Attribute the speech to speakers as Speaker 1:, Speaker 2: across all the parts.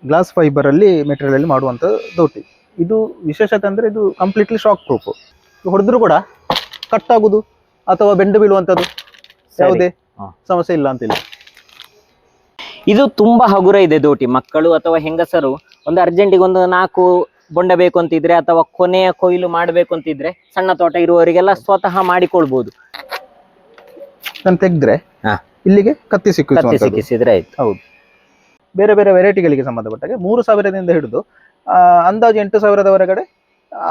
Speaker 1: Glass fibre ಅಲ್ಲಿ material ಅಲ್ಲಿ ಮಾಡುವಂತ ದೋಟಿ. ಇದು ವಿಶೇಷತೆ ಅಂದ್ರೆ ಇದು ಕಂಪ್ಲೀಟ್ಲಿ ಶಾಕ್ ಪ್ರೂಫ್. ಹೊಡೆದ್ರು ಕೂಡ ಕಟ್ ಆಗುದು ಅಥವಾ ಬೆಂಡು ಬೀಳುವಂತದ್ದು ಯಾವುದೇ ಸಮಸ್ಯೆ ಇಲ್ಲ ಅಂತಿಲ್ಲ.
Speaker 2: ಇದು ತುಂಬಾ ಹಗುರ ಇದೆ ದೋಟಿ. ಮಕ್ಕಳು ಅಥವಾ ಹೆಂಗಸರು ಒಂದು ಅರ್ಜೆಂಟಿಗೆ ಒಂದು 4 ಬೊಂಡ ಬೇಕು ಅಂತಿದ್ರೆ ಅಥವಾ ಕೊನೆಯ ಕೊಯ್ಲು ಮಾಡಬೇಕು ಅಂತಿದ್ರೆ ಸಣ್ಣ ತೋಟ ಇರುವವರಿಗೆಲ್ಲ ಸ್ವತಃ ಮಾಡಿಕೊಳ್ಬಹುದು.
Speaker 1: ನಾನು ತೆಗೆದ್ರೆ ಇಲ್ಲಿಗೆ ಕತ್ತಿ ಸಿಕ್ಕಿಸಿದ್ರೆ
Speaker 2: ಆಯ್ತು.
Speaker 1: ಹೌದು. ಬೇರೆ ಬೇರೆ ವೆರೈಟಿಗಳಿಗೆ ಸಂಬಂಧಪಟ್ಟಾಗೆ 3000ದಿಂದ ಹಿಡಿದು ಅಂದಾಜು 8000ದವರೆಗಡೆ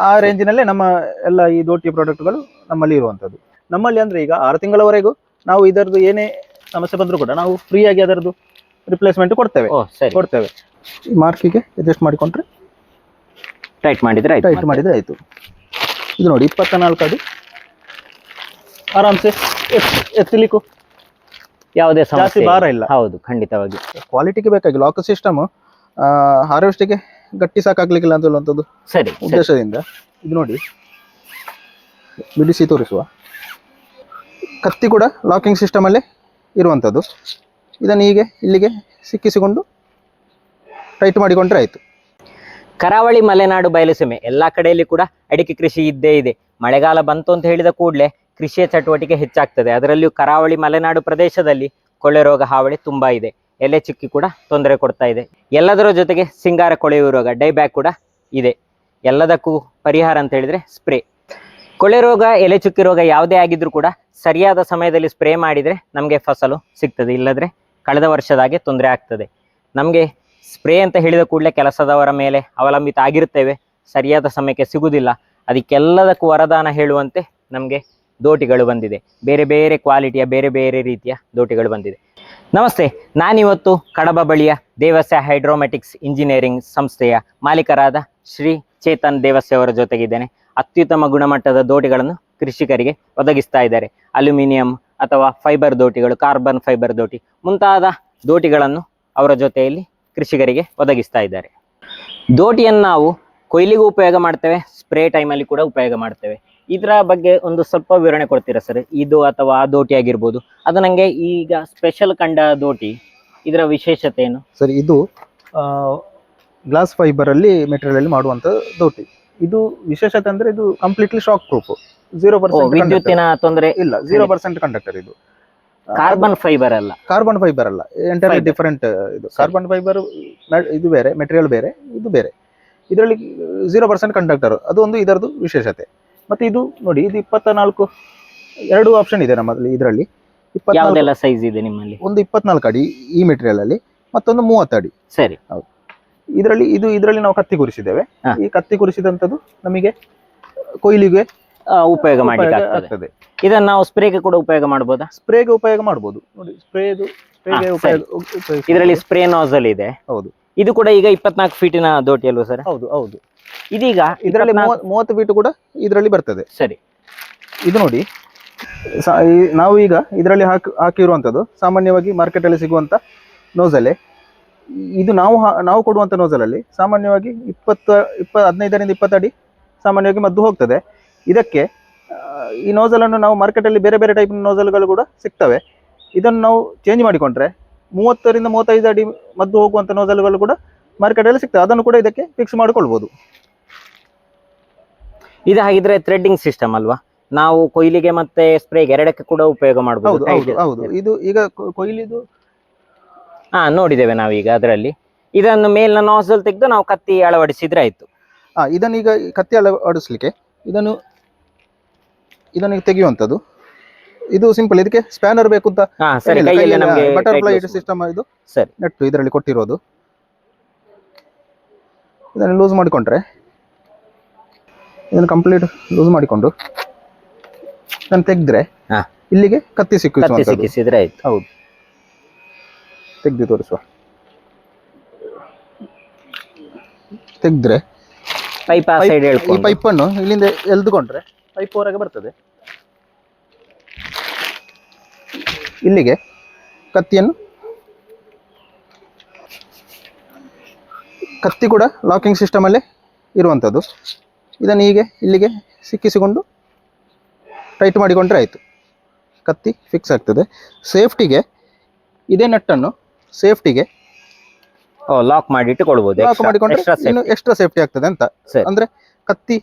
Speaker 1: ಆ ರೇಂಜಿನಲ್ಲೇ ನಮ್ಮ ಎಲ್ಲ ಈ ದೋಟಿ ಪ್ರಾಡಕ್ಟ್ಗಳು ನಮ್ಮಲ್ಲಿ ಇರುವಂಥದ್ದು. ನಮ್ಮಲ್ಲಿ ಅಂದ್ರೆ ಈಗ 6 ತಿಂಗಳವರೆಗೂ ನಾವು ಇದರದ್ದು ಏನೇ ಸಮಸ್ಯೆ ಬಂದರೂ ಕೂಡ ನಾವು ಫ್ರೀಯಾಗಿ ಅದರದ್ದು ರಿಪ್ಲೇಸ್ಮೆಂಟ್ ಕೊಡ್ತೇವೆ. ಈ ಮಾರ್ಕಿಗೆ ಅಡ್ಜಸ್ಟ್ ಮಾಡಿಕೊಂಡ್ರೆ
Speaker 2: ಟೈಟ್ ಮಾಡಿದ್ರೆ
Speaker 1: ಆಯ್ತು. ಇದು ನೋಡಿ 24 ಅಡಿ ಆರಾಮ್ಸೆ ಎತ್ತಲಿಕ್ಕೂ
Speaker 2: ಯಾವುದೇ
Speaker 1: ಜಾಸ್ತಿ ಭಾರ ಇಲ್ಲ.
Speaker 2: ಹೌದು, ಖಂಡಿತವಾಗಿ.
Speaker 1: ಕ್ವಾಲಿಟಿಗೆ ಬೇಕಾಗಿ ಲಾಕ್ ಸಿಸ್ಟಮ್ ಹಾರ್ವೆಸ್ಟಿಗೆ ಗಟ್ಟಿ ಸಾಕಾಗ್ಲಿಕ್ಕಿಲ್ಲ ಅಂತ ಹೇಳುವಂಥದ್ದು ಉದ್ದೇಶದಿಂದ ಇದು ನೋಡಿ ಬಿಡಿಸಿ ತೋರಿಸುವ. ಕತ್ತಿ ಕೂಡ ಲಾಕಿಂಗ್ ಸಿಸ್ಟಮ್ ಅಲ್ಲೇ ಇರುವಂಥದ್ದು. ಇದನ್ನು ಹೀಗೆ ಇಲ್ಲಿಗೆ ಸಿಕ್ಕಿಸಿಕೊಂಡು ಟೈಟ್ ಮಾಡಿಕೊಂಡ್ರೆ ಆಯ್ತು.
Speaker 2: ಕರಾವಳಿ ಮಲೆನಾಡು ಬಯಲುಸೀಮೆ ಎಲ್ಲಾ ಕಡೆಯಲ್ಲಿ ಕೂಡ ಅಡಿಕೆ ಕೃಷಿ ಇದ್ದೇ ಇದೆ. ಮಳೆಗಾಲ ಬಂತು ಅಂತ ಹೇಳಿದ ಕೂಡಲೇ ಕೃಷಿಯ ಚಟುವಟಿಕೆ ಹೆಚ್ಚಾಗ್ತದೆ. ಅದರಲ್ಲಿಯೂ ಕರಾವಳಿ ಮಲೆನಾಡು ಪ್ರದೇಶದಲ್ಲಿ ಕೊಳೆ ರೋಗ ಹಾವಳಿ ತುಂಬಾ ಇದೆ. ಎಲೆ ಚುಕ್ಕಿ ಕೂಡ ತೊಂದರೆ ಕೊಡ್ತಾ ಇದೆ. ಎಲ್ಲದರ ಜೊತೆಗೆ ಸಿಂಗಾರ ಕೊಳೆಯುವ ರೋಗ ಡೈಬ್ಯಾಕ್ ಕೂಡ ಇದೆ. ಎಲ್ಲದಕ್ಕೂ ಪರಿಹಾರ ಅಂತ ಹೇಳಿದ್ರೆ ಸ್ಪ್ರೇ. ಕೊಳೆ ರೋಗ, ಎಲೆ ಚುಕ್ಕಿ ರೋಗ ಯಾವುದೇ ಆಗಿದ್ರು ಕೂಡ ಸರಿಯಾದ ಸಮಯದಲ್ಲಿ ಸ್ಪ್ರೇ ಮಾಡಿದ್ರೆ ನಮಗೆ ಫಸಲು ಸಿಗ್ತದೆ. ಇಲ್ಲದ್ರೆ ಕಳೆದ ವರ್ಷದಾಗೆ ತೊಂದರೆ ಆಗ್ತದೆ. ನಮಗೆ ಸ್ಪ್ರೇ ಅಂತ ಹೇಳಿದ ಕೂಡಲೇ ಕೆಲಸದವರ ಮೇಲೆ ಅವಲಂಬಿತ ಆಗಿರುತ್ತೇವೆ. ಸರಿಯಾದ ಸಮಯಕ್ಕೆ ಸಿಗುವುದಿಲ್ಲ. ಅದಕ್ಕೆಲ್ಲದಕ್ಕೂ ವರದಾನ ಹೇಳುವಂತೆ ನಮಗೆ ದೋಟಿಗಳು ಬಂದಿದೆ. ಬೇರೆ ಬೇರೆ ಕ್ವಾಲಿಟಿಯ ಬೇರೆ ಬೇರೆ ರೀತಿಯ ದೋಟಿಗಳು ಬಂದಿದೆ. ನಮಸ್ತೆ, ನಾನಿವತ್ತು ಕಡಬ ಬಳಿಯ ದೇವಸ್ಯ ಹೈಡ್ರೋಮೆಟಿಕ್ಸ್ ಇಂಜಿನಿಯರಿಂಗ್ ಸಂಸ್ಥೆಯ ಮಾಲೀಕರಾದ ಶ್ರೀ ಚೇತನ್ ದೇವಸ್ಯ ಅವರ ಜೊತೆಗಿದ್ದೇನೆ. ಅತ್ಯುತ್ತಮ ಗುಣಮಟ್ಟದ ದೋಟಿಗಳನ್ನು ಕೃಷಿಕರಿಗೆ ಒದಗಿಸ್ತಾ ಇದ್ದಾರೆ. ಅಲ್ಯೂಮಿನಿಯಂ ಅಥವಾ ಫೈಬರ್ ದೋಟಿಗಳು, ಕಾರ್ಬನ್ ಫೈಬರ್ ದೋಟಿ ಮುಂತಾದ ದೋಟಿಗಳನ್ನು ಅವರ ಜೊತೆಯಲ್ಲಿ ಕೃಷಿಕರಿಗೆ ಒದಗಿಸ್ತಾ ಇದ್ದಾರೆ. ದೋಟಿಯನ್ನು ನಾವು ಕೊಯ್ಲಿಗೂ ಉಪಯೋಗ ಮಾಡ್ತೇವೆ, ಸ್ಪ್ರೇ ಟೈಮಲ್ಲಿ ಕೂಡ ಉಪಯೋಗ ಮಾಡ್ತೇವೆ. ಇದರ ಬಗ್ಗೆ ಒಂದು ಸ್ವಲ್ಪ ವಿವರಣೆ ಕೊಡ್ತೀರಾ ಸರ್? ಇದು ಅಥವಾ ಆ ದೋಟಿ ಆಗಿರ್ಬೋದು, ಅದು ನನಗೆ ಈಗ ಸ್ಪೆಷಲ್ ಕಂಡ ದೋಟಿ, ಇದರ ವಿಶೇಷತೆ ಏನು
Speaker 1: ಸರ್? ಇದು ಗ್ಲಾಸ್ ಫೈಬರ್ ಅಲ್ಲಿ ಮೆಟೀರಿಯಲ್ ಅಲ್ಲಿ ಮಾಡುವಂತ ದೋಟಿ. ಇದು ವಿಶೇಷತೆ ಅಂದ್ರೆ ಇದು ಕಂಪ್ಲೀಟ್ಲಿ ಶಾಕ್ ಪ್ರೂಫ್. 0%
Speaker 2: ವಿದ್ಯುತ್ತಿನ ತೊಂದರೆ
Speaker 1: ಇಲ್ಲ. 0% ಕಂಡಕ್ಟರ್. ಇದು
Speaker 2: ಕಾರ್ಬನ್ ಫೈಬರ್ ಅಲ್ಲ.
Speaker 1: ಕಾರ್ಬನ್ ಫೈಬರ್ ಅಲ್ಲ, ಎಂಟೈರ್ಲಿ ಡಿಫರೆಂಟ್. ಇದು ಕಾರ್ಬನ್ ಫೈಬರ್ ಇದು ಬೇರೆ, ಮೆಟೀರಿಯಲ್ ಬೇರೆ, ಇದು ಬೇರೆ. ಇದರಲ್ಲಿ 0% ಕಂಡಕ್ಟರ್, ಅದು ಒಂದು ಇದರದ್ದು ವಿಶೇಷತೆ. ಮತ್ತೆ ಇದು ನೋಡಿ, ಇದು 24 2 ಆಪ್ಷನ್ ಇದೆ ನಮ್ಮಲ್ಲಿ. ಇದರಲ್ಲಿ
Speaker 2: ಯಾವುದೆಲ್ಲ ಸೈಜ್ ಇದೆ ನಿಮ್ಮಲ್ಲಿ?
Speaker 1: ಒಂದು 24 ಅಡಿ ಈ ಮೆಟೀರಿಯಲ್ ಅಲ್ಲಿ, ಮತ್ತೊಂದು 30 ಅಡಿ.
Speaker 2: ಸರಿ,
Speaker 1: ಹೌದು. ಇದರಲ್ಲಿ ನಾವು ಕತ್ತಿ ಕುರಿಸಿದ್ದೇವೆ. ಈ ಕತ್ತಿ ಕುರಿಸಿದಂಥದ್ದು ನಮಗೆ ಕೊಯ್ಲಿಗೆ
Speaker 2: ಉಪಯೋಗ ಮಾಡಲಿಕ್ಕೆ. ಇದನ್ನ ನಾವು ಸ್ಪ್ರೇಗೆ ಕೂಡ ಉಪಯೋಗ ಮಾಡಬಹುದಾ?
Speaker 1: ಸ್ಪ್ರೇಗೆ ಉಪಯೋಗ ಮಾಡಬಹುದು. ನೋಡಿ, ಸ್ಪ್ರೇಗೆ
Speaker 2: ಇದರಲ್ಲಿ ಸ್ಪ್ರೇ ನಾಸಲ್ ಇದೆ.
Speaker 1: ಹೌದು.
Speaker 2: ಇದು ಕೂಡ ಈಗ 24 ಫೀಟಿನ ದೋಟಿ ಅಲ್ವಾ ಸರ್?
Speaker 1: ಹೌದು ಹೌದು.
Speaker 2: ಇದೀಗ
Speaker 1: ಇದರಲ್ಲಿ 30 ಫೀಟ್ ಕೂಡ ಇದರಲ್ಲಿ ಬರ್ತದೆ.
Speaker 2: ಸರಿ.
Speaker 1: ಇದು ನೋಡಿ, ನಾವು ಈಗ ಇದರಲ್ಲಿ ಹಾಕಿರುವಂಥದ್ದು ಸಾಮಾನ್ಯವಾಗಿ ಮಾರ್ಕೆಟ್ ಅಲ್ಲಿ ಸಿಗುವಂತ ನೋಸಲೆ. ಇದು ನಾವು ಕೊಡುವಂತ ನೋಸಲ್ ಅಲ್ಲಿ ಸಾಮಾನ್ಯವಾಗಿ 15ರಿಂದ 20 ಅಡಿ ಸಾಮಾನ್ಯವಾಗಿ ಮದ್ದು ಹೋಗ್ತದೆ. ಇದಕ್ಕೆ ಈ ನೋಸಲ್ ಅನ್ನು ನಾವು ಮಾರ್ಕೆಟ್ ಅಲ್ಲಿ ಬೇರೆ ಬೇರೆ ಟೈಪ್ ನೋಸಲ್ಗಳು ಕೂಡ ಸಿಗ್ತವೆ. ಇದನ್ನು ನಾವು ಚೇಂಜ್ ಮಾಡಿಕೊಂಡ್ರೆ 30ರಿಂದ 35 ಅಡಿ ಮದ್ದು ಹೋಗುವಂತ ನೋಸಲ್ಗಳು ಕೂಡ ಮಾರ್ಕೆಟ್ ಅಲ್ಲಿ ಸಿಗ್ತವೆ. ಅದನ್ನು ಕೂಡ ಇದಕ್ಕೆ ಫಿಕ್ಸ್ ಮಾಡಿಕೊಳ್ಬಹುದು.
Speaker 2: ಇದು ಹಾಗಿದ್ರೆ ಥ್ರೆಡ್ಡಿಂಗ್ ಸಿಸ್ಟಮ್ ಅಲ್ವಾ? ನಾವು ಕೊಯ್ಲಿಗೆ ಮತ್ತೆ ಸ್ಪ್ರೇಗೆ ಎರಡಕ್ಕೆ ಕೂಡ ಉಪಯೋಗ ಮಾಡಬಹುದು.
Speaker 1: ಹೌದು. ಇದು ಈಗ ಕೊಯ್ಲಿದು
Speaker 2: ನೋಡಿದ್ದೇವೆ ನಾವೀಗ. ಅದರಲ್ಲಿ ಇದನ್ನು ಮೇಲಿನ ನಾಸಲ್ ತೆಗೆದು ನಾವು ಕತ್ತಿ ಅಳವಡಿಸಿದ್ರೆ ಆಯ್ತು.
Speaker 1: ಇದನ್ನು ಈಗ ಕತ್ತಿ ಅಳವಡಿಸ್ಲಿಕ್ಕೆ ಇದನ್ನು ತೆಗೆಯುವಂಥದ್ದು. ಇದು ಸಿಂಪಲ್. ಇದಕ್ಕೆ ಸ್ಪ್ಯಾನರ್ ಬೇಕು ಅಂತ ಬಟರ್ಫ್ಲೈ ಸಿಸ್ಟಮ್ ಇದು ನೆಟ್ಟು ಇದರಲ್ಲಿ ಕೊಟ್ಟಿರೋದು. ಇದನ್ನು ಲೂಸ್ ಮಾಡಿಕೊಂಡ್ರೆ, ಇದನ್ನು ಕಂಪ್ಲೀಟ್ ಲೂಸ್ ಮಾಡಿಕೊಂಡು ಇದನ್ನು ತೆಗೆದ್ರೆ ಇಲ್ಲಿಗೆ ಕತ್ತಿ
Speaker 2: ಸಿಕ್ಕಿಸಿದ್ರೆ ಆಯ್ತು.
Speaker 1: ಹೌದು. ತೆಗೆದು ತೋರಿಸುವ. ತೆಗೆದ್ರೆ ಈ ಪೈಪನ್ನು ಇಲ್ಲಿಂದ ಎಳೆದುಕೊಂಡ್ರೆ ಪೈಪ್ ಹೊರಗೆ ಬರ್ತದೆ. ಇಲ್ಲಿಗೆ ಕತ್ತಿ ಕೂಡ ಲಾಕಿಂಗ್ ಸಿಸ್ಟಮ್ ಅಲ್ಲೇ ಇರುವಂಥದ್ದು. ಇದನ್ನು ಹೀಗೆ ಇಲ್ಲಿಗೆ ಸಿಕ್ಕಿಸಿಕೊಂಡು ಟೈಟ್ ಮಾಡಿಕೊಂಡ್ರೆ ಆಯಿತು. ಕತ್ತಿ ಫಿಕ್ಸ್ ಆಗ್ತದೆ. ಸೇಫ್ಟಿಗೆ ಇದೇ ನಟ್ಟನ್ನು
Speaker 2: ಲಾಕ್ ಮಾಡಿ ಇಟ್ಟುಕೊಳ್ಬಹುದು.
Speaker 1: ಲಾಕ್ ಮಾಡಿಕೊಂಡ್ರೆ ಇನ್ನು ಎಕ್ಸ್ಟ್ರಾ ಸೇಫ್ಟಿ ಆಗ್ತದೆ ಅಂತ. ಅಂದ್ರೆ ಕತ್ತಿ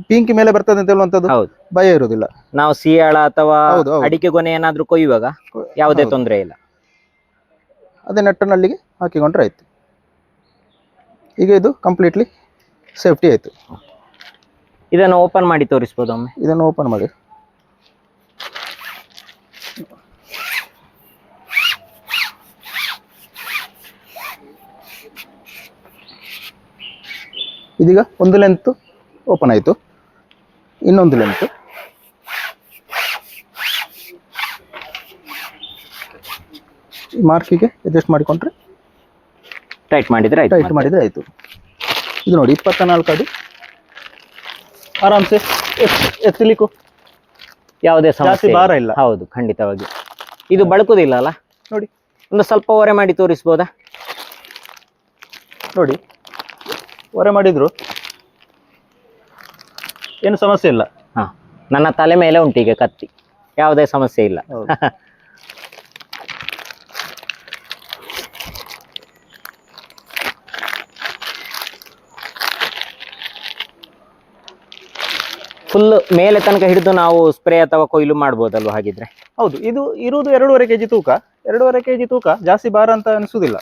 Speaker 1: ಪಿಂಕಿ ಮೇಲೆ ಬರ್ತದೆ ಅಂತ ಹೇಳುವಂತದ್ದು ಭಯ ಇರುವುದಿಲ್ಲ.
Speaker 2: ನಾವು ಸಿಯಾಳ ಅಥವಾ ಅಡಿಕೆ ಗೊನೆ ಏನಾದ್ರೂ ಕೊಯ್ಯುವಾಗ ಯಾವುದೇ ತೊಂದರೆ ಇಲ್ಲ.
Speaker 1: ಅದೇ ನಟ್ಟನಲ್ಲಿಗೆ ಹಾಕಿಕೊಂಡ್ರೆ ಆಯ್ತು. ಈಗ ಇದು ಕಂಪ್ಲೀಟ್ಲಿ ಸೇಫ್ಟಿ ಆಯ್ತು.
Speaker 2: ಇದನ್ನು ಓಪನ್ ಮಾಡಿ ತೋರಿಸಬಹುದು ಒಮ್ಮೆ.
Speaker 1: ಇದನ್ನು ಓಪನ್ ಮಾಡಿ. ಇದೀಗ ಒಂದು ಲೆಂತ್ ಓಪನ್ ಆಯಿತು, ಇನ್ನೊಂದು ಲೆಂತ್ ಮಾರ್ಕಿಗೆ ಅಡ್ಜಸ್ಟ್ ಮಾಡಿಕೊಂಡ್ರೆ
Speaker 2: ಟೈಟ್ ಮಾಡಿದ್ರೆ
Speaker 1: ಆಯಿತು. ಇದು ನೋಡಿ 24 ಅಡಿ ಆರಾಮ್ಸೆ ಎತ್ತಲಿಕ್ಕೂ
Speaker 2: ಯಾವುದೇ ಸಮಸ್ಯೆ
Speaker 1: ಭಾರ ಇಲ್ಲ.
Speaker 2: ಹೌದು, ಖಂಡಿತವಾಗಿ ಇದು ಬಳಕುದಿಲ್ಲ ಅಲ್ಲ.
Speaker 1: ನೋಡಿ,
Speaker 2: ಒಂದು ಸ್ವಲ್ಪ ಒರೆ ಮಾಡಿ ತೋರಿಸ್ಬೋದಾ?
Speaker 1: ನೋಡಿ, ಒರೆ ಮಾಡಿದ್ರು ಏನು ಸಮಸ್ಯೆ ಇಲ್ಲ.
Speaker 2: ಹಾ, ನನ್ನ ತಲೆ ಮೇಲೆ ಉಂಟು ಈಗ ಕತ್ತಿ, ಯಾವುದೇ ಸಮಸ್ಯೆ ಇಲ್ಲ. ಫುಲ್ ಮೇಲೆ ತನಕ ಹಿಡಿದು ನಾವು ಸ್ಪ್ರೇ ಅಥವಾ ಕೊಯ್ಲು ಮಾಡ್ಬೋದಲ್ವಾ ಹಾಗಿದ್ರೆ?
Speaker 1: ಹೌದು, ಇದು ಇರುವುದು 2.5 kg ತೂಕ. 2.5 kg ತೂಕ ಜಾಸ್ತಿ ಭಾರ ಅಂತ ಅನಿಸುವುದಿಲ್ಲ.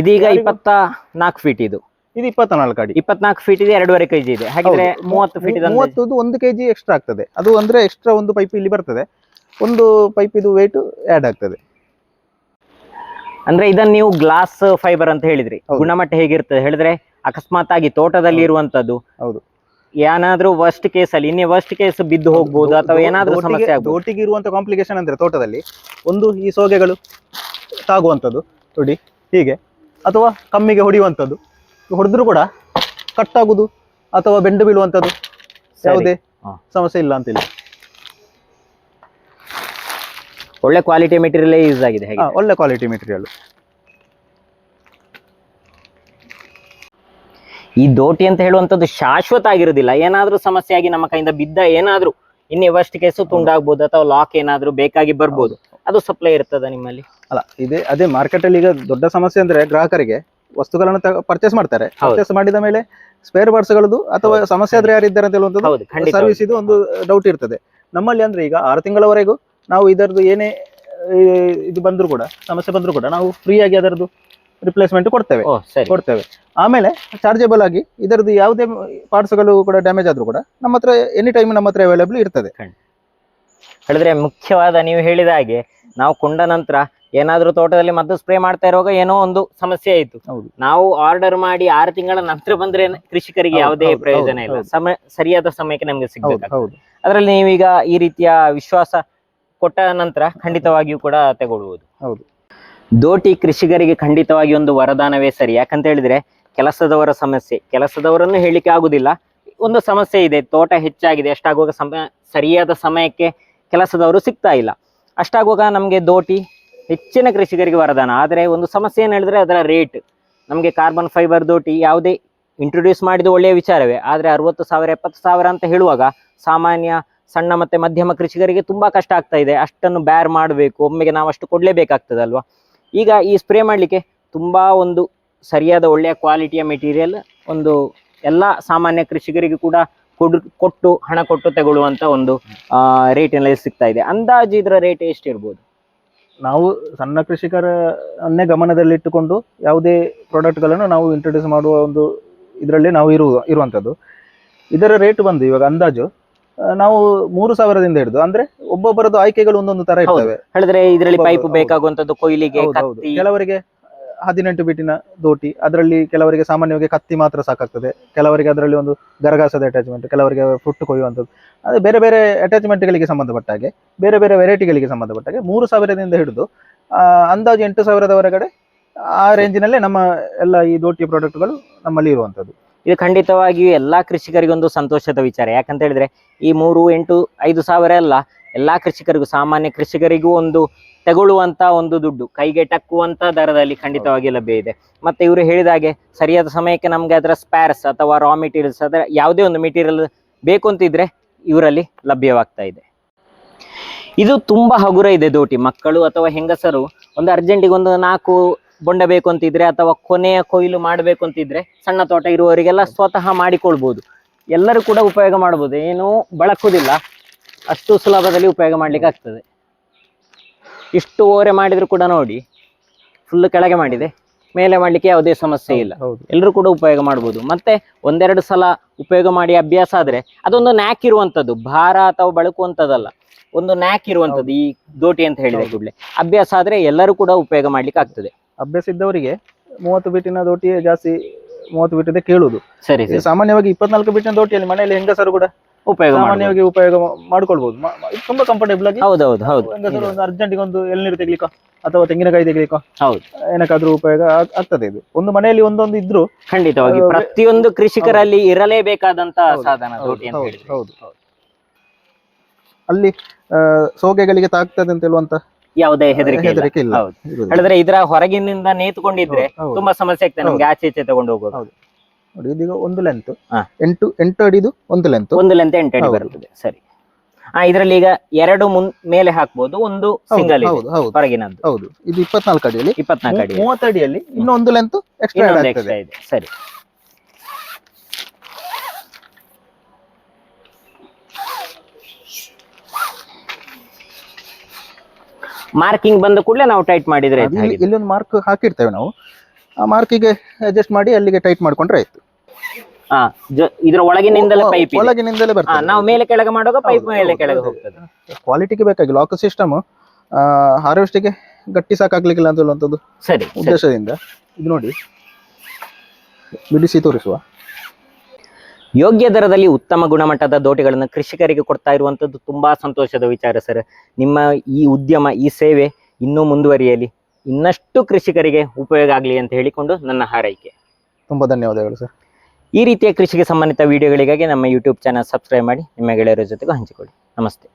Speaker 2: ಇದೀಗ 24 ಫೀಟ್, ಇದು
Speaker 1: 24 ಅಡಿ.
Speaker 2: 24 ಫೀಟ್ ಇದೆ, 2.5 kg ಇದೆ. ಹಾಗಿದ್ರೆ 30 ಫೀಟ್
Speaker 1: 30 1 kg ಎಕ್ಸ್ಟ್ರಾ ಆಗ್ತದೆ. ಅದು ಅಂದ್ರೆ ಎಕ್ಸ್ಟ್ರಾ ಒಂದು ಪೈಪ್ ಇಲ್ಲಿ ಬರ್ತದೆ, ಒಂದು ಪೈಪ್ ಇದು weight ಆಡ್ ಆಗ್ತದೆ.
Speaker 2: ಅಂದ್ರೆ ಇದನ್ನ ನೀವು ಗ್ಲಾಸ್ ಫೈಬರ್ ಅಂತ ಹೇಳಿದ್ರಿ, ಗುಣಮಟ್ಟ ಹೇಗಿರ್ತದೆ ಹೇಳಿದ್ರೆ ಅಕಸ್ಮಾತ್ ಆಗಿ ತೋಟದಲ್ಲಿ ಇರುವಂತದ್ದು
Speaker 1: ಹೌದು
Speaker 2: ಏನಾದ್ರೂ ವರ್ಸ್ಟ್ ಕೇಸ್ ಅಲ್ಲಿ ಇನ್ನೇ ವರ್ಸ್ಟ್ ಕೇಸ್ ಬಿದ್ದು ಹೋಗ್ಬೋದು ಅಥವಾ ಏನಾದ್ರೂ ಸಮಸ್ಯೆ ಆಗ್ಬೋದು.
Speaker 1: ದೋಟಿಗೆ ಇರುವಂತ ಕಾಂಪ್ಲಿಕೇಶನ್ ಅಂದ್ರೆ ತೋಟದಲ್ಲಿ ಒಂದು ಈ ಸೋಗೆಗಳು ತಾಗುವಂಥದ್ದು ನೋಡಿ ಹೀಗೆ, ಅಥವಾ ಕಮ್ಮಿಗೆ ಹೊಡೆಯುವಂಥದ್ದು, ಹೊಡೆದ್ರು ಕೂಡ ಕಟ್ ಆಗುದು ಅಥವಾ ಬೆಂಡು ಬೀಳುವಂಥದ್ದು ಯಾವುದೇ ಸಮಸ್ಯೆ ಇಲ್ಲ ಅಂತಿಲ್ಲ.
Speaker 2: ಒಳ್ಳೆ ಕ್ವಾಲಿಟಿ ಮೆಟೀರಿಯಲ್ ಯೂಸ್ ಆಗಿದೆ.
Speaker 1: ಒಳ್ಳೆ ಕ್ವಾಲಿಟಿ ಮೆಟೀರಿಯಲ್.
Speaker 2: ಈ ದೋಟಿ ಅಂತ ಹೇಳುವಂತದ್ದು ಶಾಶ್ವತ ಆಗಿರುವುದಿಲ್ಲ. ಏನಾದ್ರೂ ಸಮಸ್ಯೆ ಆಗಿ ನಮ್ಮ ಕೈಯಿಂದ ಬಿದ್ದ ಏನಾದ್ರೂ ಇನ್ನೇ ವರ್ಸ್ಟ್ ಕೇಸು ತುಂಡಾಗ್ಬೋದು ಅಥವಾ ಲಾಕ್ ಏನಾದ್ರೂ ಬೇಕಾಗಿ ಬರ್ಬೋದು, ಅದು ಸಪ್ಲೈ ಇರ್ತದ ನಿಮ್ಮಲ್ಲಿ?
Speaker 1: ಅಲ್ಲ, ಅದೇ ಮಾರ್ಕೆಟ್ ಅಲ್ಲಿ ಈಗ ದೊಡ್ಡ ಸಮಸ್ಯೆ ಅಂದ್ರೆ ಗ್ರಾಹಕರಿಗೆ ವಸ್ತುಗಳನ್ನು ಪರ್ಚೇಸ್ ಮಾಡ್ತಾರೆ. ಪರ್ಚೇಸ್ ಮಾಡಿದ ಮೇಲೆ ಸ್ಪೇರ್ ಪಾರ್ಟ್ಸ್ ಗಳದ್ದು ಅಥವಾ ಸಮಸ್ಯೆ ಆದ್ರೆ ಯಾರಿದ್ದಾರೆ ಅಂತ ಹೇಳುವಂಥದ್ದು ಸರ್ವಿಸ್ ಇದು ಒಂದು ಡೌಟ್ ಇರ್ತದೆ. ನಮ್ಮಲ್ಲಿ ಅಂದ್ರೆ ಈಗ 6 ತಿಂಗಳವರೆಗೂ ನಾವು ಇದರದ್ದು ಏನೇ ಇದು ಬಂದ್ರು ಕೂಡ ಸಮಸ್ಯೆ ಬಂದ್ರು ಕೂಡ ನಾವು ಫ್ರೀ ಆಗಿ ಅದರದ್ದು ರಿಪ್ಲೇಸ್ಮೆಂಟ್ ಕೊಡ್ತೇವೆ. ಆಮೇಲೆ ಚಾರ್ಜಬಲ್ ಆಗಿ ಇದರದ್ದು ಯಾವುದೇ ಪಾರ್ಟ್ಸ್ ಗಳು ಕೂಡ ಡ್ಯಾಮೇಜ್ ಆದ್ರೂ ಕೂಡ ನಮ್ಮ ಹತ್ರ ಎನಿ ಟೈಮ್ ನಮ್ಮ ಹತ್ರ ಅವೈಲೇಬಲ್ ಇರ್ತದೆ.
Speaker 2: ಹೇಳಿದ್ರೆ ಮುಖ್ಯವಾದ ನೀವು ಹೇಳಿದ ಹಾಗೆ ನಾವು ಕೊಂಡ ನಂತರ ಏನಾದ್ರೂ ತೋಟದಲ್ಲಿ ಮದ್ದು ಸ್ಪ್ರೇ ಮಾಡ್ತಾ ಇರುವಾಗ ಏನೋ ಒಂದು ಸಮಸ್ಯೆ ಆಯ್ತು, ನಾವು ಆರ್ಡರ್ ಮಾಡಿ 6 ತಿಂಗಳ ನಂತರ ಬಂದ್ರೆ ಕೃಷಿಕರಿಗೆ ಯಾವುದೇ ಪ್ರಯೋಜನ ಇಲ್ಲ. ಸರಿಯಾದ ಸಮಯಕ್ಕೆ ನಮ್ಗೆ ಸಿಗ್ಬೇಕು. ಅದರಲ್ಲಿ ನೀವೀಗ ಈ ರೀತಿಯ ವಿಶ್ವಾಸ ಕೊಟ್ಟ ನಂತರ ಖಂಡಿತವಾಗಿಯೂ ಕೂಡ ತಗೊಳ್ಬಹುದು. ದೋಟಿ ಕೃಷಿಕರಿಗೆ ಖಂಡಿತವಾಗಿ ಒಂದು ವರದಾನವೇ ಸರಿ. ಯಾಕಂತ ಹೇಳಿದ್ರೆ ಕೆಲಸದವರ ಸಮಸ್ಯೆ, ಕೆಲಸದವರನ್ನು ಹೇಳಿಕೆ ಆಗುದಿಲ್ಲ. ಒಂದು ಸಮಸ್ಯೆ ಇದೆ, ತೋಟ ಹೆಚ್ಚಾಗಿದೆ, ಅಷ್ಟಾಗುವಾಗ ಸರಿಯಾದ ಸಮಯಕ್ಕೆ ಕೆಲಸದವರು ಸಿಗ್ತಾ ಇಲ್ಲ. ಅಷ್ಟಾಗುವಾಗ ನಮ್ಗೆ ದೋಟಿ ಹೆಚ್ಚಿನ ಕೃಷಿಕರಿಗೆ ವರದಾನ. ಆದರೆ ಒಂದು ಸಮಸ್ಯೆ ಏನು ಹೇಳಿದ್ರೆ ಅದರ ರೇಟ್. ನಮಗೆ ಕಾರ್ಬನ್ ಫೈಬರ್ ದೋಟಿ ಯಾವುದೇ ಇಂಟ್ರೊಡ್ಯೂಸ್ ಮಾಡಿದ ಒಳ್ಳೆಯ ವಿಚಾರವೇ, ಆದರೆ 60,000 70,000 ಅಂತ ಹೇಳುವಾಗ ಸಾಮಾನ್ಯ ಸಣ್ಣ ಮತ್ತೆ ಮಧ್ಯಮ ಕೃಷಿಕರಿಗೆ ತುಂಬಾ ಕಷ್ಟ ಆಗ್ತಾ ಇದೆ. ಅಷ್ಟನ್ನು ಬ್ಯಾರ್ ಮಾಡಬೇಕು, ಒಮ್ಮೆಗೆ ನಾವು ಅಷ್ಟು ಕೊಡ್ಲೇಬೇಕಾಗ್ತದಲ್ವಾ. ಈಗ ಈ ಸ್ಪ್ರೇ ಮಾಡಲಿಕ್ಕೆ ತುಂಬಾ ಒಂದು ಸರಿಯಾದ ಒಳ್ಳೆಯ ಕ್ವಾಲಿಟಿಯ ಮೆಟೀರಿಯಲ್ ಒಂದು ಎಲ್ಲ ಸಾಮಾನ್ಯ ಕೃಷಿಕರಿಗೆ ಕೂಡ ಕೊಟ್ಟು ಹಣ ಕೊಟ್ಟು ತಗೊಳ್ಳುವಂತ ಒಂದು ರೇಟಿನಲ್ಲಿ ಸಿಗ್ತಾ ಇದೆ. ಅಂದಾಜು ಇದರ ರೇಟ್ ಎಷ್ಟಿರ್ಬೋದು?
Speaker 1: ನಾವು ಸಣ್ಣ ಕೃಷಿಕರನ್ನೇ ಗಮನದಲ್ಲಿಟ್ಟುಕೊಂಡು ಯಾವುದೇ ಪ್ರಾಡಕ್ಟ್ಗಳನ್ನು ನಾವು ಇಂಟ್ರೊಡ್ಯೂಸ್ ಮಾಡುವ ಒಂದು ಇದರಲ್ಲಿ ನಾವು ಇರುವಂಥದ್ದು. ಇದರ ರೇಟ್ ಬಂದು ಇವಾಗ ಅಂದಾಜು ನಾವು 3,000ದಿಂದ ಹಿಡಿದು, ಅಂದ್ರೆ ಒಬ್ಬೊಬ್ಬರದ್ದು ಆಯ್ಕೆಗಳು ಒಂದೊಂದು ತರ ಇರ್ತವೆ.
Speaker 2: ಹೇಳಿದ್ರೆ ಇದರಲ್ಲಿ ಪೈಪ್ ಬೇಕಾಗುವಂತದ್ದು ಕೊಯ್ಲಿಗೆ,
Speaker 1: ಕೆಲವರಿಗೆ 18 ಬಿಟಿನ ದೋಟಿ, ಅದರಲ್ಲಿ ಕೆಲವರಿಗೆ ಸಾಮಾನ್ಯವಾಗಿ ಕತ್ತಿ ಮಾತ್ರ ಸಾಕಾಗ್ತದೆ, ಕೆಲವರಿಗೆ ಅದರಲ್ಲಿ ಒಂದು ಗರಗಾಸದ ಅಟ್ಯಾಚ್ಮೆಂಟ್, ಕೆಲವರಿಗೆ ಫುಟ್ ಕೊಯ್ಯುವಂಥದ್ದು. ಅದೇ ಬೇರೆ ಬೇರೆ ಅಟ್ಯಾಚ್ಮೆಂಟ್ಗಳಿಗೆ ಸಂಬಂಧಪಟ್ಟ ಹಾಗೆ ಬೇರೆ ಬೇರೆ ವೆರೈಟಿಗಳಿಗೆ ಸಂಬಂಧಪಟ್ಟ ಹಾಗೆ 3,000ದಿಂದ ಹಿಡಿದು ಅಂದಾಜು 8,000ದವರೆಗಡೆ ಆ ರೇಂಜಿನಲ್ಲೇ ನಮ್ಮ ಎಲ್ಲ ಈ ದೋಟಿ ಪ್ರಾಡಕ್ಟ್ಗಳು ನಮ್ಮಲ್ಲಿ ಇರುವಂಥದ್ದು.
Speaker 2: ಇದು ಖಂಡಿತವಾಗಿಯೂ ಎಲ್ಲಾ ಕೃಷಿಕರಿಗೆ ಒಂದು ಸಂತೋಷದ ವಿಚಾರ. ಯಾಕಂತ ಹೇಳಿದ್ರೆ ಈ 3, 8, 5,000 ಎಲ್ಲಾ ಕೃಷಿಕರಿಗೂ, ಸಾಮಾನ್ಯ ಕೃಷಿಕರಿಗೂ ಒಂದು ತಗೊಳ್ಳುವಂತ ಒಂದು ದುಡ್ಡು, ಕೈಗೆ ಟಕ್ಕುವಂತ ದರದಲ್ಲಿ ಖಂಡಿತವಾಗಿ ಲಭ್ಯ ಇದೆ. ಮತ್ತೆ ಇವರು ಹೇಳಿದ ಹಾಗೆ ಸರಿಯಾದ ಸಮಯಕ್ಕೆ ನಮ್ಗೆ ಅದರ ಸ್ಪೇರ್ಸ್ ಅಥವಾ ರಾ ಮೆಟೀರಿಯಲ್ಸ್, ಅದರ ಯಾವುದೇ ಒಂದು ಮೆಟೀರಿಯಲ್ ಬೇಕು ಅಂತಿದ್ರೆ ಇವರಲ್ಲಿ ಲಭ್ಯವಾಗ್ತಾ ಇದೆ. ಇದು ತುಂಬಾ ಹಗುರ ಇದೆ ದೋಟಿ. ಮಕ್ಕಳು ಅಥವಾ ಹೆಂಗಸರು ಒಂದು ಅರ್ಜೆಂಟಿಗೆ ಒಂದು 4 ಬೊಂಡ ಬೇಕು ಅಂತಿದ್ರೆ ಅಥವಾ ಕೊನೆಯ ಕೊಯ್ಲು ಮಾಡಬೇಕು ಅಂತಿದ್ರೆ ಸಣ್ಣ ತೋಟ ಇರುವವರಿಗೆಲ್ಲ ಸ್ವತಃ ಮಾಡಿಕೊಳ್ಬಹುದು. ಎಲ್ಲರೂ ಕೂಡ ಉಪಯೋಗ ಮಾಡಬಹುದು, ಏನು ಬಳಕುವುದಿಲ್ಲ, ಅಷ್ಟು ಸುಲಭದಲ್ಲಿ ಉಪಯೋಗ ಮಾಡ್ಲಿಕ್ಕೆ ಆಗ್ತದೆ. ಇಷ್ಟು ಓರೆ ಮಾಡಿದ್ರು ಕೂಡ ನೋಡಿ ಫುಲ್ ಕೆಳಗೆ ಮಾಡಿದೆ, ಮೇಲೆ ಮಾಡ್ಲಿಕ್ಕೆ ಯಾವುದೇ ಸಮಸ್ಯೆ ಇಲ್ಲ. ಎಲ್ಲರೂ ಕೂಡ ಉಪಯೋಗ ಮಾಡಬಹುದು. ಮತ್ತೆ ಒಂದೆರಡು ಸಲ ಉಪಯೋಗ ಮಾಡಿ ಅಭ್ಯಾಸ ಆದ್ರೆ ಅದೊಂದು ನ್ಯಾಕ್ ಇರುವಂತದ್ದು, ಭಾರ ಅಥವಾ ಬಳಕುವಂತದ್ದಲ್ಲ, ಒಂದು ನ್ಯಾಕ್ ಇರುವಂತದ್ದು ಈ ದೋಟಿ ಅಂತ ಹೇಳಿದ ಕೂಡಲೇ. ಅಭ್ಯಾಸ ಆದ್ರೆ ಎಲ್ಲರೂ ಕೂಡ ಉಪಯೋಗ ಮಾಡ್ಲಿಕ್ಕೆ ಆಗ್ತದೆ.
Speaker 1: ಅಭ್ಯಾಸ ಇದ್ದವರಿಗೆ 30 ಫೀಟಿನ ದೋಟಿ ಜಾಸ್ತಿ, 30 ಫೀಟ್ ಕೇಳುವುದು.
Speaker 2: ಸರಿ,
Speaker 1: ಸಾಮಾನ್ಯವಾಗಿ 24 ಫೀಟಿನ ದೋಟಿಯಲ್ಲಿ ಮನೆಯಲ್ಲಿ ಹೆಂಗಸರು ಕೂಡ ಸಾಮಾನ್ಯವಾಗಿ ಉಪಯೋಗ ಮಾಡ್ಕೊಳ್ಬಹುದು. ತುಂಬಾ ಕಂಫರ್ಟೇಬಲ್ ಆಗಿ.
Speaker 2: ಹೌದೌದು ಹೌದು.
Speaker 1: ಹೆಂಗಸರು ಒಂದು ಅರ್ಜೆಂಟ್ಗೆ ಒಂದು ಎಳ್ನೀರು ತೆಗಿಲಿಕ್ಕೋ ಅಥವಾ ತೆಂಗಿನಕಾಯಿ ತೆಗಿಲಿಕ್ಕೋ
Speaker 2: ಹೌದು
Speaker 1: ಏನಕ್ಕಾದ್ರೂ ಉಪಯೋಗ ಆಗ್ತದೆ. ಇದು ಒಂದು ಮನೆಯಲ್ಲಿ ಒಂದೊಂದು ಇದ್ರು
Speaker 2: ಖಂಡಿತವಾಗಿ ಪ್ರತಿಯೊಂದು ಕೃಷಿಕರಲ್ಲಿ ಇರಲೇಬೇಕಾದಂತ ಸಾಧನ ದೋಟಿ ಅಂತ ಹೇಳಿದ್ರೆ.
Speaker 1: ಹೌದು. ಅಲ್ಲಿ ಸೋಗೆಗಳಿಗೆ ತಾಗ್ತದೆ ಅಂತ ಹೇಳುವಂತ
Speaker 2: ಯಾವುದೇ ಹೆದರಿಕೆ
Speaker 1: ಇಲ್ಲ.
Speaker 2: ಹೇಳಿದ್ರೆ ಇದರ ಹೊರಗಿನಿಂದ ನೇತುಕೊಂಡಿದ್ರೆ ತುಂಬಾ ಸಮಸ್ಯೆ ಆಗ್ತದೆ ನಮ್ಗೆ, ಆಚೆ ಈಚೆ ತಗೊಂಡು ಹೋಗೋದು.
Speaker 1: ನೋಡಿ ಇದೀಗ ಒಂದು ಲೆಂತ್ 8 ಅಡಿದು ಒಂದು ಲೆಂತ್
Speaker 2: 8 ಅಡಿ ಬರ್ತದೆ. ಸರಿ, ಇದರಲ್ಲಿ ಈಗ 2 ಮೇಲೆ ಹಾಕ್ಬಹುದು, ಒಂದು ಸಿಂಗಲ್ ಹೊರಗಿನದ್ದು.
Speaker 1: ಹೌದು, ಇದು 24 ಅಡಿಯಲ್ಲಿ,
Speaker 2: 24 ಅಡಿ,
Speaker 1: 30 ಅಡಿಯಲ್ಲಿ ಇನ್ನೊಂದು ಲೆಂತ್ ಎಕ್ಸ್ಟ್ರಾ ಇದೆ.
Speaker 2: ಸರಿ, ಮಾರ್ಕಿಂಗ್ ಬಂದ ಕೂಡಲೇ ನಾವು ಟೈಟ್ ಮಾಡಿದ್ರೆ
Speaker 1: ಇಲ್ಲಿ ಒಂದು ಮಾರ್ಕ್ ಹಾಕಿರ್ತೇವೆ ನಾವು, ಆ ಮಾರ್ಕಿಗೆ ಅಡ್ಜಸ್ಟ್ ಮಾಡಿ ಅಲ್ಲಿಗೆ ಟೈಟ್ ಮಾಡ್ಕೊಂಡ್ರೆ ಆಯ್ತು.
Speaker 2: ಇದರ ಒಳಗಿನಿಂದಲೇ ಪೈಪ್
Speaker 1: ಒಳಗಿನಿಂದಲೇ ಬರ್ತದೆ.
Speaker 2: ನಾವು ಮೇಲೆ ಕೆಳಗೆ ಮಾಡುವಾಗ ಪೈಪ್ ಮೇಲೆ ಕೆಳಗೆ ಹೋಗ್ತದೆ.
Speaker 1: ಕ್ವಾಲಿಟಿಗೆ ಬೇಕಾಗಿ ಲಾಕ್ ಸಿಸ್ಟಮ್ ಹಾರ್ವೆಸ್ಟಿಗೆ ಗಟ್ಟಿ ಸಾಕಾಗ್ಲಿಕ್ಕಿಲ್ಲ ಅಂತ ಹೇಳುವಂಥದ್ದು
Speaker 2: ಸರಿ
Speaker 1: ಉದ್ದೇಶದಿಂದ ಇದು ನೋಡಿ ಬಿಡಿಸಿ ತೋರಿಸುವ.
Speaker 2: ಯೋಗ್ಯ ದರದಲ್ಲಿ ಉತ್ತಮ ಗುಣಮಟ್ಟದ ದೋಟಿಗಳನ್ನು ಕೃಷಿಕರಿಗೆ ಕೊಡ್ತಾ ಇರುವಂತದ್ದು ತುಂಬಾ ಸಂತೋಷದ ವಿಚಾರ ಸರ್. ನಿಮ್ಮ ಈ ಉದ್ಯಮ, ಈ ಸೇವೆ ಇನ್ನೂ ಮುಂದುವರಿಯಲಿ, ಇನ್ನಷ್ಟು ಕೃಷಿಕರಿಗೆ ಉಪಯೋಗ ಆಗಲಿ ಅಂತ ಹೇಳಿಕೊಂಡು ನನ್ನ ಹಾರೈಕೆ.
Speaker 1: ತುಂಬಾ ಧನ್ಯವಾದಗಳು ಸರ್.
Speaker 2: ಈ ರೀತಿಯ ಕೃಷಿಗೆ ಸಂಬಂಧಿತ ವಿಡಿಯೋಗಳಿಗಾಗಿ ನಮ್ಮ ಯೂಟ್ಯೂಬ್ ಚಾನಲ್ ಸಬ್ಸ್ಕ್ರೈಬ್ ಮಾಡಿ, ನಿಮ್ಮ ಗೆಳೆಯರ ಜೊತೆಗೂ ಹಂಚಿಕೊಳ್ಳಿ. ನಮಸ್ತೆ.